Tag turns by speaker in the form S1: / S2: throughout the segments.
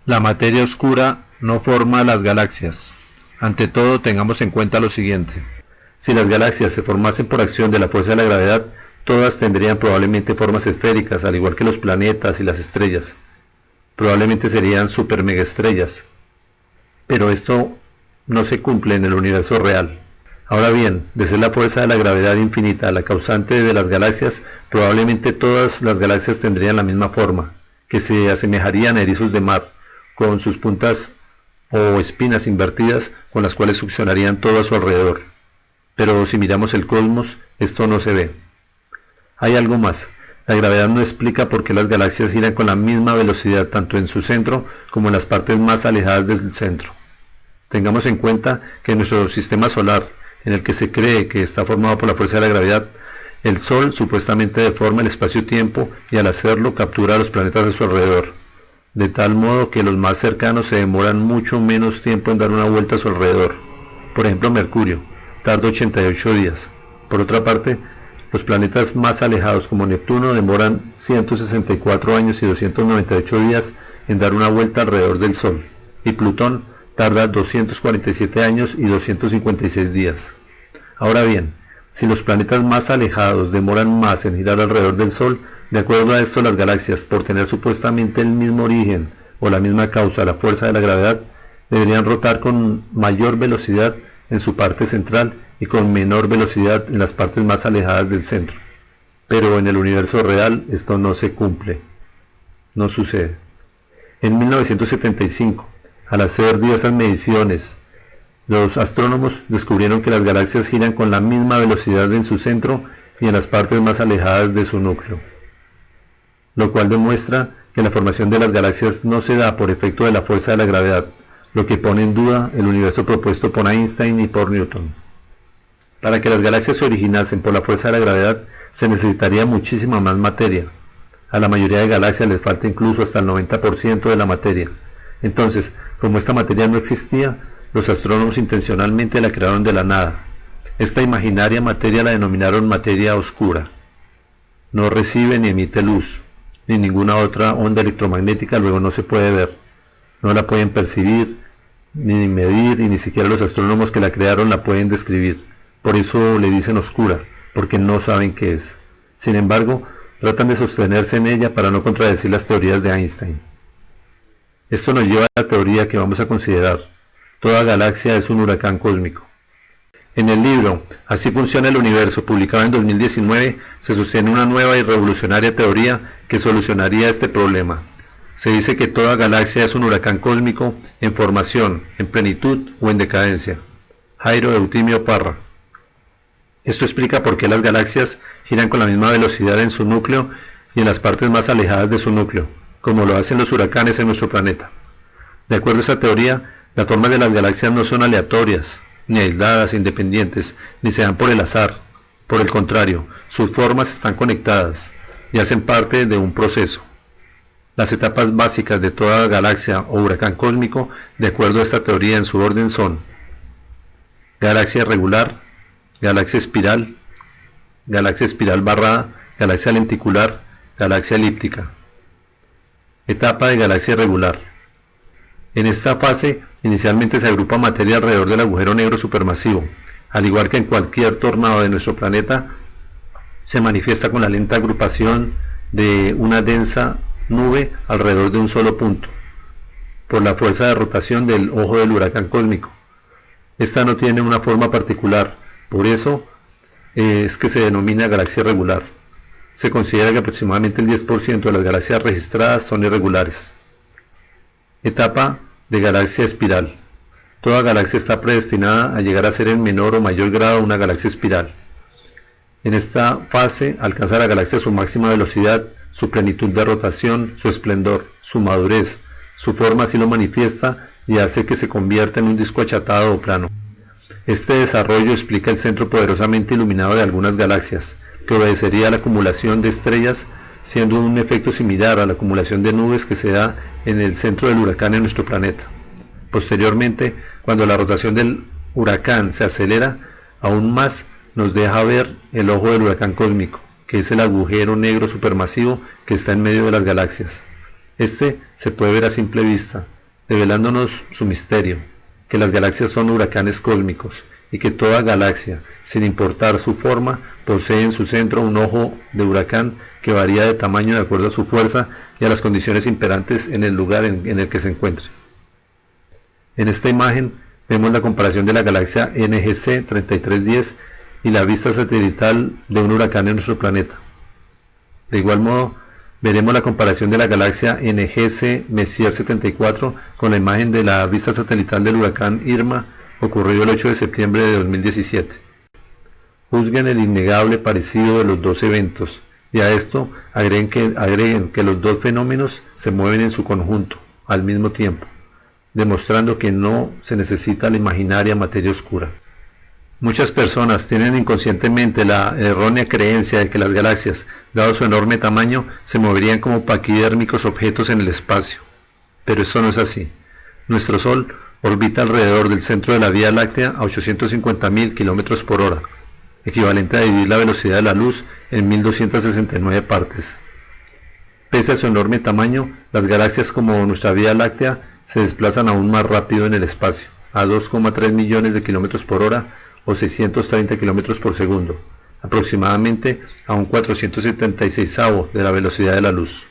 S1: La materia oscura no forma las galaxias. Ante todo, tengamos en cuenta lo siguiente. Si las galaxias se formasen por acción de la fuerza de la gravedad, todas tendrían probablemente formas esféricas, al igual que los planetas y las estrellas. Probablemente serían super megaestrellas. Pero esto no se cumple en el universo real. Ahora bien, de ser la fuerza de la gravedad infinita la causante de las galaxias, probablemente todas las galaxias tendrían la misma forma, que se asemejarían a erizos de mar, con sus puntas o espinas invertidas con las cuales succionarían todo a su alrededor. Pero si miramos el cosmos, esto no se ve. Hay algo más. La gravedad no explica por qué las galaxias giran con la misma velocidad tanto en su centro como en las partes más alejadas del centro. Tengamos en cuenta que en nuestro sistema solar, en el que se cree que está formado por la fuerza de la gravedad, el Sol supuestamente deforma el espacio-tiempo y al hacerlo captura a los planetas a su alrededor, de tal modo que los más cercanos se demoran mucho menos tiempo en dar una vuelta a su alrededor. Por ejemplo, Mercurio tarda 88 días. Por otra parte, los planetas más alejados como Neptuno demoran 164 años y 298 días en dar una vuelta alrededor del Sol, y Plutón tarda 247 años y 256 días. Ahora bien, si los planetas más alejados demoran más en girar alrededor del Sol, de acuerdo a esto las galaxias, por tener supuestamente el mismo origen o la misma causa, la fuerza de la gravedad, deberían rotar con mayor velocidad en su parte central y con menor velocidad en las partes más alejadas del centro. Pero en el universo real esto no se cumple, no sucede. En 1975, al hacer diversas mediciones, los astrónomos descubrieron que las galaxias giran con la misma velocidad en su centro y en las partes más alejadas de su núcleo, lo cual demuestra que la formación de las galaxias no se da por efecto de la fuerza de la gravedad, lo que pone en duda el universo propuesto por Einstein y por Newton. Para que las galaxias se originasen por la fuerza de la gravedad, se necesitaría muchísima más materia. A la mayoría de galaxias les falta incluso hasta el 90% de la materia. Entonces, como esta materia no existía, los astrónomos intencionalmente la crearon de la nada. Esta imaginaria materia la denominaron materia oscura. No recibe ni emite luz, ni ninguna otra onda electromagnética, luego no se puede ver. No la pueden percibir, ni medir, y ni siquiera los astrónomos que la crearon la pueden describir. Por eso le dicen oscura, porque no saben qué es. Sin embargo, tratan de sostenerse en ella para no contradecir las teorías de Einstein. Esto nos lleva a la teoría que vamos a considerar. Toda galaxia es un huracán cósmico. En el libro Así funciona el universo, publicado en 2019, se sostiene una nueva y revolucionaria teoría que solucionaría este problema. Se dice que toda galaxia es un huracán cósmico en formación, en plenitud o en decadencia. Jairo Eutimio Parra. Esto explica por qué las galaxias giran con la misma velocidad en su núcleo y en las partes más alejadas de su núcleo, como lo hacen los huracanes en nuestro planeta. De acuerdo a esta teoría, las formas de las galaxias no son aleatorias, ni aisladas, independientes, ni se dan por el azar. Por el contrario, sus formas están conectadas y hacen parte de un proceso. Las etapas básicas de toda galaxia o huracán cósmico, de acuerdo a esta teoría en su orden, son galaxia regular, galaxia espiral barrada, galaxia lenticular, galaxia elíptica. Etapa de galaxia regular. En esta fase, inicialmente se agrupa materia alrededor del agujero negro supermasivo. Al igual que en cualquier tornado de nuestro planeta, se manifiesta con la lenta agrupación de una densa nube alrededor de un solo punto, por la fuerza de rotación del ojo del huracán cósmico. Esta no tiene una forma particular, por eso es que se denomina galaxia regular. Se considera que aproximadamente el 10% de las galaxias registradas son irregulares. Etapa de galaxia espiral. Toda galaxia está predestinada a llegar a ser en menor o mayor grado una galaxia espiral. En esta fase alcanza la galaxia su máxima velocidad, su plenitud de rotación, su esplendor, su madurez. Su forma así lo manifiesta y hace que se convierta en un disco achatado o plano. Este desarrollo explica el centro poderosamente iluminado de algunas galaxias, que obedecería a la acumulación de estrellas, siendo un efecto similar a la acumulación de nubes que se da en el centro del huracán en nuestro planeta. Posteriormente, cuando la rotación del huracán se acelera aún más, nos deja ver el ojo del huracán cósmico, que es el agujero negro supermasivo que está en medio de las galaxias. Este se puede ver a simple vista, revelándonos su misterio, que las galaxias son huracanes cósmicos y que toda galaxia, sin importar su forma, posee en su centro un ojo de huracán que varía de tamaño de acuerdo a su fuerza y a las condiciones imperantes en el lugar en el que se encuentre. En esta imagen vemos la comparación de la galaxia NGC 3310 y la vista satelital de un huracán en nuestro planeta. De igual modo, veremos la comparación de la galaxia NGC Messier 74 con la imagen de la vista satelital del huracán Irma ocurrido el 8 de septiembre de 2017. Juzguen el innegable parecido de los dos eventos y a esto agreguen que los dos fenómenos se mueven en su conjunto, al mismo tiempo, demostrando que no se necesita la imaginaria materia oscura. Muchas personas tienen inconscientemente la errónea creencia de que las galaxias, dado su enorme tamaño, se moverían como paquidérmicos objetos en el espacio. Pero esto no es así. Nuestro Sol orbita alrededor del centro de la Vía Láctea a 850.000 km por hora, equivalente a dividir la velocidad de la luz en 1269 partes. Pese a su enorme tamaño, las galaxias como nuestra Vía Láctea se desplazan aún más rápido en el espacio, a 2,3 millones de km por hora o 630 km por segundo, aproximadamente a un 476avo de la velocidad de la luz.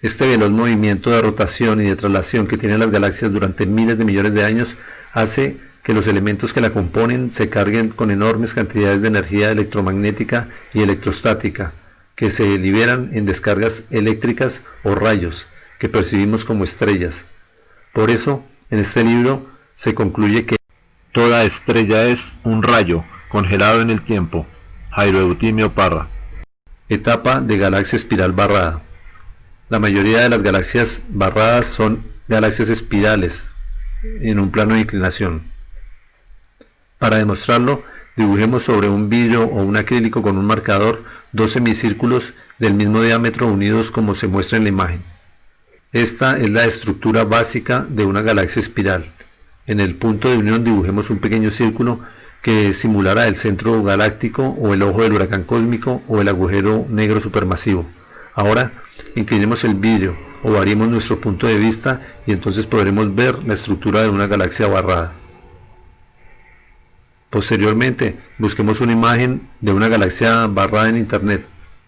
S1: Este veloz movimiento de rotación y de traslación que tienen las galaxias durante miles de millones de años hace que los elementos que la componen se carguen con enormes cantidades de energía electromagnética y electrostática, que se liberan en descargas eléctricas o rayos, que percibimos como estrellas. Por eso, en este libro se concluye que toda estrella es un rayo congelado en el tiempo. Jairo Eutimio Parra. Etapa de galaxia espiral barrada. La mayoría de las galaxias barradas son galaxias espirales en un plano de inclinación. Para demostrarlo, dibujemos sobre un vidrio o un acrílico con un marcador dos semicírculos del mismo diámetro unidos como se muestra en la imagen. Esta es la estructura básica de una galaxia espiral. En el punto de unión dibujemos un pequeño círculo que simulará el centro galáctico o el ojo del huracán cósmico o el agujero negro supermasivo. Ahora, inclinemos el vidrio o variemos nuestro punto de vista y entonces podremos ver la estructura de una galaxia barrada. Posteriormente, busquemos una imagen de una galaxia barrada en internet.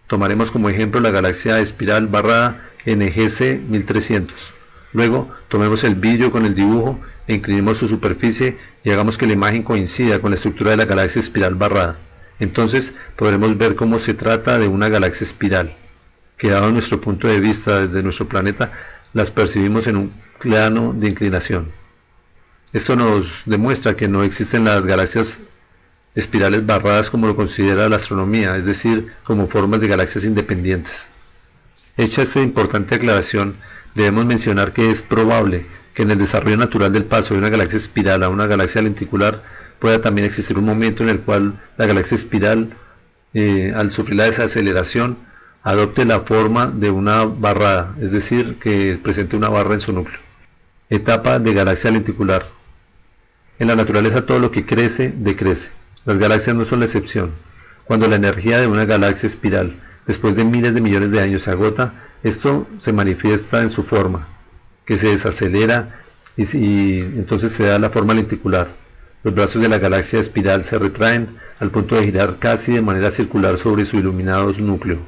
S1: Tomaremos como ejemplo la galaxia espiral barrada NGC 1300. Luego, tomemos el vidrio con el dibujo e inclinemos su superficie y hagamos que la imagen coincida con la estructura de la galaxia espiral barrada. Entonces podremos ver cómo se trata de una galaxia espiral, que dado nuestro punto de vista desde nuestro planeta, las percibimos en un plano de inclinación. Esto nos demuestra que no existen las galaxias espirales barradas como lo considera la astronomía, es decir, como formas de galaxias independientes. Hecha esta importante aclaración, debemos mencionar que es probable que en el desarrollo natural del paso de una galaxia espiral a una galaxia lenticular pueda también existir un momento en el cual la galaxia espiral, al sufrir la desaceleración, adopte la forma de una barrada, es decir, que presente una barra en su núcleo. Etapa de galaxia lenticular. En la naturaleza todo lo que crece, decrece. Las galaxias no son la excepción. Cuando la energía de una galaxia espiral, después de miles de millones de años, se agota, esto se manifiesta en su forma, que se desacelera y entonces se da la forma lenticular. Los brazos de la galaxia espiral se retraen al punto de girar casi de manera circular sobre su iluminado núcleo,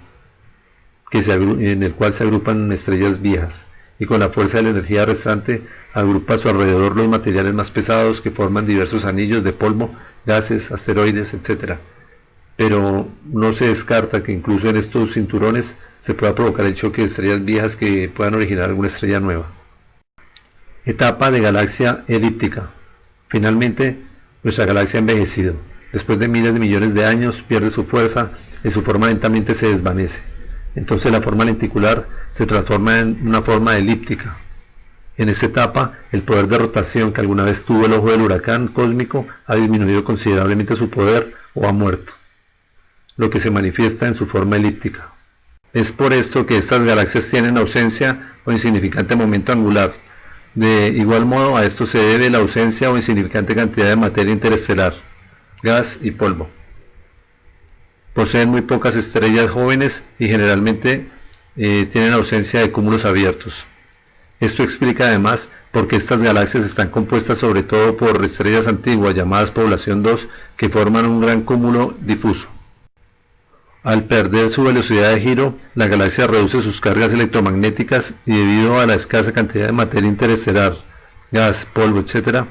S1: en el cual se agrupan estrellas viejas, y con la fuerza de la energía restante agrupa a su alrededor los materiales más pesados que forman diversos anillos de polvo, gases, asteroides, etc. Pero no se descarta que incluso en estos cinturones se pueda provocar el choque de estrellas viejas que puedan originar alguna estrella nueva. Etapa de galaxia elíptica. Finalmente, nuestra galaxia ha envejecido. Después de miles de millones de años pierde su fuerza y su forma lentamente se desvanece. Entonces la forma lenticular se transforma en una forma elíptica. En esta etapa, el poder de rotación que alguna vez tuvo el ojo del huracán cósmico ha disminuido considerablemente su poder o ha muerto, lo que se manifiesta en su forma elíptica. Es por esto que estas galaxias tienen ausencia o insignificante momento angular. De igual modo, a esto se debe la ausencia o insignificante cantidad de materia interestelar, gas y polvo. Poseen muy pocas estrellas jóvenes y generalmente tienen ausencia de cúmulos abiertos. Esto explica además por qué estas galaxias están compuestas sobre todo por estrellas antiguas llamadas población 2 que forman un gran cúmulo difuso. Al perder su velocidad de giro, la galaxia reduce sus cargas electromagnéticas y debido a la escasa cantidad de materia interestelar, gas, polvo, etc.,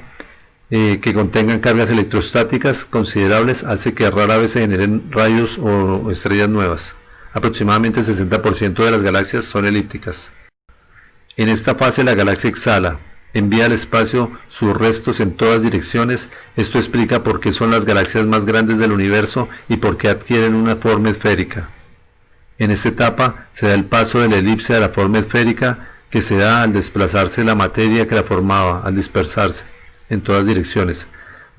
S1: que contengan cargas electrostáticas considerables, hace que rara vez se generen rayos o estrellas nuevas. Aproximadamente el 60% de las galaxias son elípticas. En esta fase la galaxia exhala, envía al espacio sus restos en todas direcciones. Esto explica por qué son las galaxias más grandes del universo y por qué adquieren una forma esférica. En esta etapa se da el paso de la elipse a la forma esférica, que se da al desplazarse la materia que la formaba, al dispersarse en todas direcciones.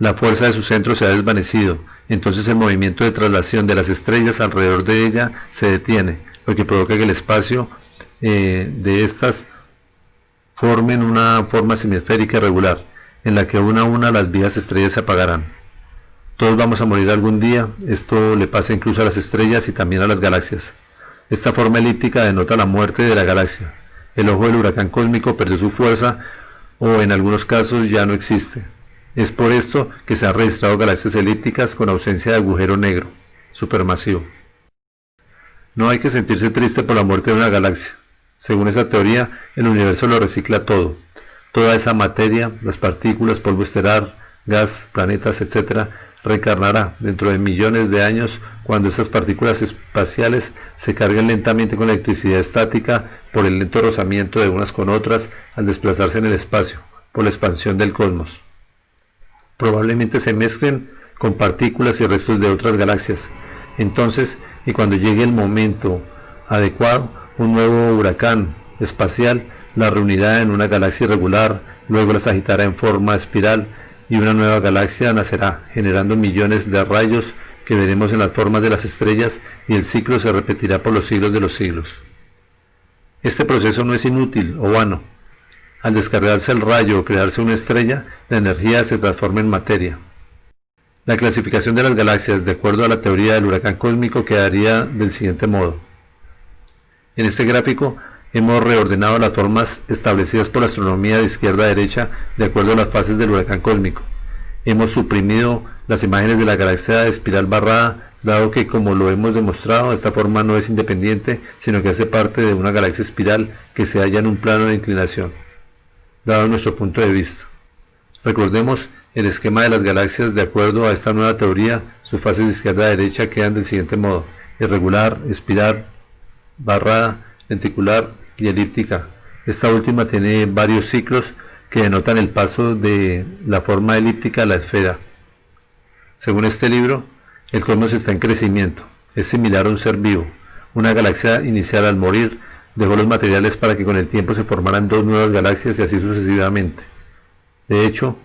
S1: La fuerza de su centro se ha desvanecido, entonces el movimiento de traslación de las estrellas alrededor de ella se detiene, lo que provoca que el espacio de estas formen una forma semiesférica irregular, en la que una a una las viejas estrellas se apagarán. Todos vamos a morir algún día, esto le pasa incluso a las estrellas y también a las galaxias. Esta forma elíptica denota la muerte de la galaxia. El ojo del huracán cósmico perdió su fuerza o en algunos casos ya no existe. Es por esto que se han registrado galaxias elípticas con ausencia de agujero negro supermasivo. No hay que sentirse triste por la muerte de una galaxia. Según esa teoría, el universo lo recicla todo. Toda esa materia, las partículas, polvo estelar, gas, planetas, etc., reencarnará dentro de millones de años cuando estas partículas espaciales se carguen lentamente con electricidad estática por el lento rozamiento de unas con otras al desplazarse en el espacio, por la expansión del cosmos. Probablemente se mezclen con partículas y restos de otras galaxias. Entonces, y cuando llegue el momento adecuado, un nuevo huracán espacial la reunirá en una galaxia irregular, luego las agitará en forma espiral y una nueva galaxia nacerá, generando millones de rayos que veremos en las formas de las estrellas, y el ciclo se repetirá por los siglos de los siglos. Este proceso no es inútil o vano. Al descargarse el rayo o crearse una estrella, la energía se transforma en materia. La clasificación de las galaxias, de acuerdo a la teoría del huracán cósmico, quedaría del siguiente modo. En este gráfico hemos reordenado las formas establecidas por la astronomía de izquierda a derecha de acuerdo a las fases del huracán cósmico. Hemos suprimido las imágenes de la galaxia de espiral barrada, dado que, como lo hemos demostrado, esta forma no es independiente, sino que hace parte de una galaxia espiral que se halla en un plano de inclinación, dado nuestro punto de vista. Recordemos el esquema de las galaxias. De acuerdo a esta nueva teoría, sus fases de izquierda a derecha quedan del siguiente modo: irregular, espiral, barrada, lenticular y elíptica. Esta última tiene varios ciclos que denotan el paso de la forma elíptica a la esfera. Según este libro, el cosmos está en crecimiento, es similar a un ser vivo. Una galaxia inicial, al morir, dejó los materiales para que con el tiempo se formaran dos nuevas galaxias y así sucesivamente. De hecho,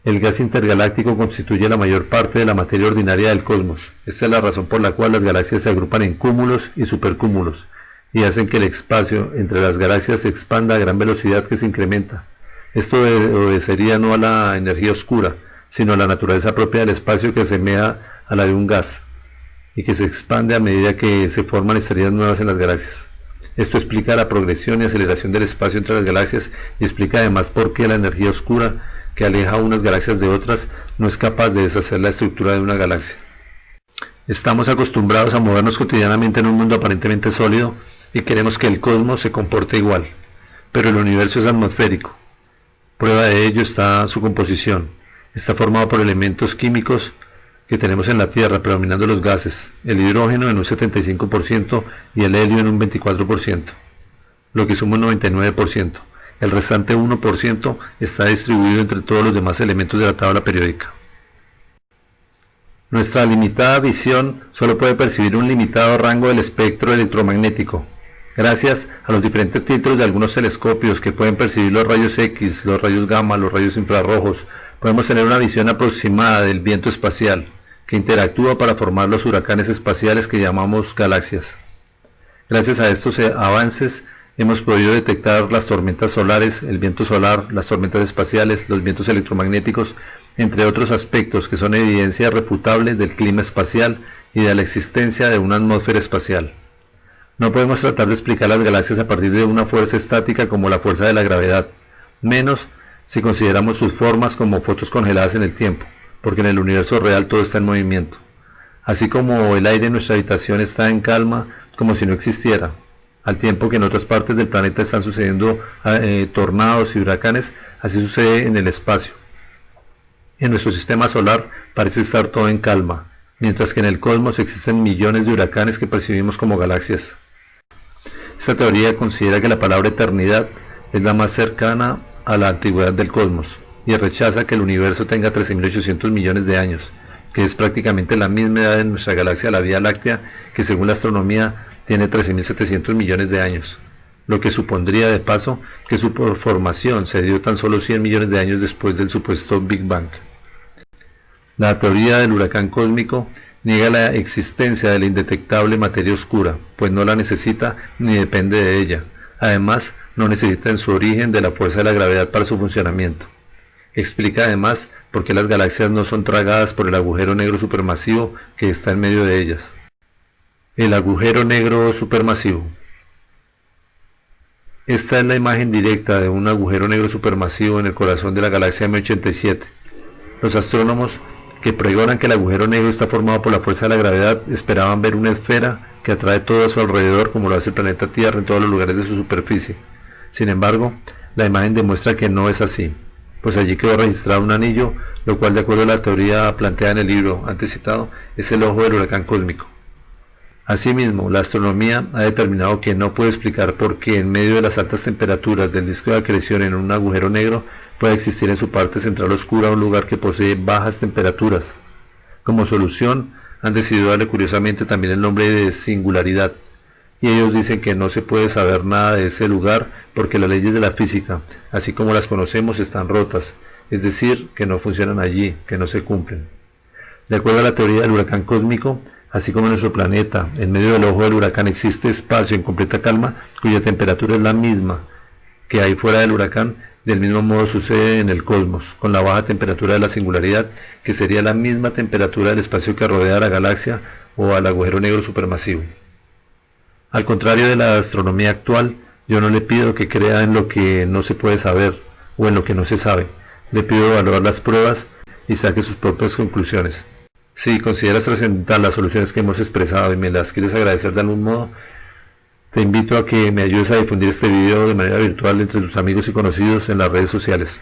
S1: el gas intergaláctico constituye la mayor parte de la materia ordinaria del cosmos. Esta es la razón por la cual las galaxias se agrupan en cúmulos y supercúmulos y hacen que el espacio entre las galaxias se expanda a gran velocidad que se incrementa. Esto obedecería no a la energía oscura, sino a la naturaleza propia del espacio, que asemeja a la de un gas y que se expande a medida que se forman estrellas nuevas en las galaxias. Esto explica la progresión y aceleración del espacio entre las galaxias y explica además por qué la energía oscura que aleja unas galaxias de otras no es capaz de deshacer la estructura de una galaxia. Estamos acostumbrados a movernos cotidianamente en un mundo aparentemente sólido y queremos que el cosmos se comporte igual, pero el universo es atmosférico. Prueba de ello está su composición. Está formado por elementos químicos que tenemos en la Tierra, predominando los gases, el hidrógeno en un 75% y el helio en un 24%, lo que suma un 99%. El restante 1% está distribuido entre todos los demás elementos de la tabla periódica. Nuestra limitada visión solo puede percibir un limitado rango del espectro electromagnético. Gracias a los diferentes filtros de algunos telescopios que pueden percibir los rayos X, los rayos gamma, los rayos infrarrojos, podemos tener una visión aproximada del viento espacial, que interactúa para formar los huracanes espaciales que llamamos galaxias. Gracias a estos avances, hemos podido detectar las tormentas solares, el viento solar, las tormentas espaciales, los vientos electromagnéticos, entre otros aspectos que son evidencia refutable del clima espacial y de la existencia de una atmósfera espacial. No podemos tratar de explicar las galaxias a partir de una fuerza estática como la fuerza de la gravedad, menos si consideramos sus formas como fotos congeladas en el tiempo, porque en el universo real todo está en movimiento. Así como el aire en nuestra habitación está en calma, como si no existiera, al tiempo que en otras partes del planeta están sucediendo tornados y huracanes, así sucede en el espacio. En nuestro sistema solar parece estar todo en calma, mientras que en el cosmos existen millones de huracanes que percibimos como galaxias. Esta teoría considera que la palabra eternidad es la más cercana a la antigüedad del cosmos y rechaza que el universo tenga 13.800 millones de años, que es prácticamente la misma edad de nuestra galaxia, la Vía Láctea, que según la astronomía tiene 13.700 millones de años, lo que supondría de paso que su formación se dio tan solo 100 millones de años después del supuesto Big Bang. La teoría del huracán cósmico niega la existencia de la indetectable materia oscura, pues no la necesita ni depende de ella. Además, no necesita en su origen de la fuerza de la gravedad para su funcionamiento. Explica además por qué las galaxias no son tragadas por el agujero negro supermasivo que está en medio de ellas. El agujero negro supermasivo. Esta es la imagen directa de un agujero negro supermasivo en el corazón de la galaxia M87. Los astrónomos que pregonan que el agujero negro está formado por la fuerza de la gravedad esperaban ver una esfera que atrae todo a su alrededor como lo hace el planeta Tierra en todos los lugares de su superficie. Sin embargo, la imagen demuestra que no es así, pues allí quedó registrado un anillo, lo cual de acuerdo a la teoría planteada en el libro antes citado, es el ojo del huracán cósmico. Asimismo, la astronomía ha determinado que no puede explicar por qué en medio de las altas temperaturas del disco de acreción en un agujero negro puede existir en su parte central oscura un lugar que posee bajas temperaturas. Como solución, han decidido darle curiosamente también el nombre de singularidad, y ellos dicen que no se puede saber nada de ese lugar porque las leyes de la física, así como las conocemos, están rotas, es decir, que no funcionan allí, que no se cumplen. De acuerdo a la teoría del huracán cósmico, así como en nuestro planeta, en medio del ojo del huracán existe espacio en completa calma cuya temperatura es la misma que hay fuera del huracán. Del mismo modo sucede en el cosmos, con la baja temperatura de la singularidad, que sería la misma temperatura del espacio que rodea a la galaxia o al agujero negro supermasivo. Al contrario de la astronomía actual, yo no le pido que crea en lo que no se puede saber o en lo que no se sabe. Le pido evaluar las pruebas y saque sus propias conclusiones. Si consideras trascendental las soluciones que hemos expresado y me las quieres agradecer de algún modo, te invito a que me ayudes a difundir este video de manera virtual entre tus amigos y conocidos en las redes sociales.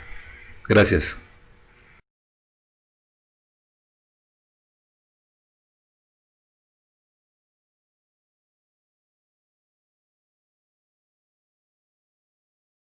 S1: Gracias.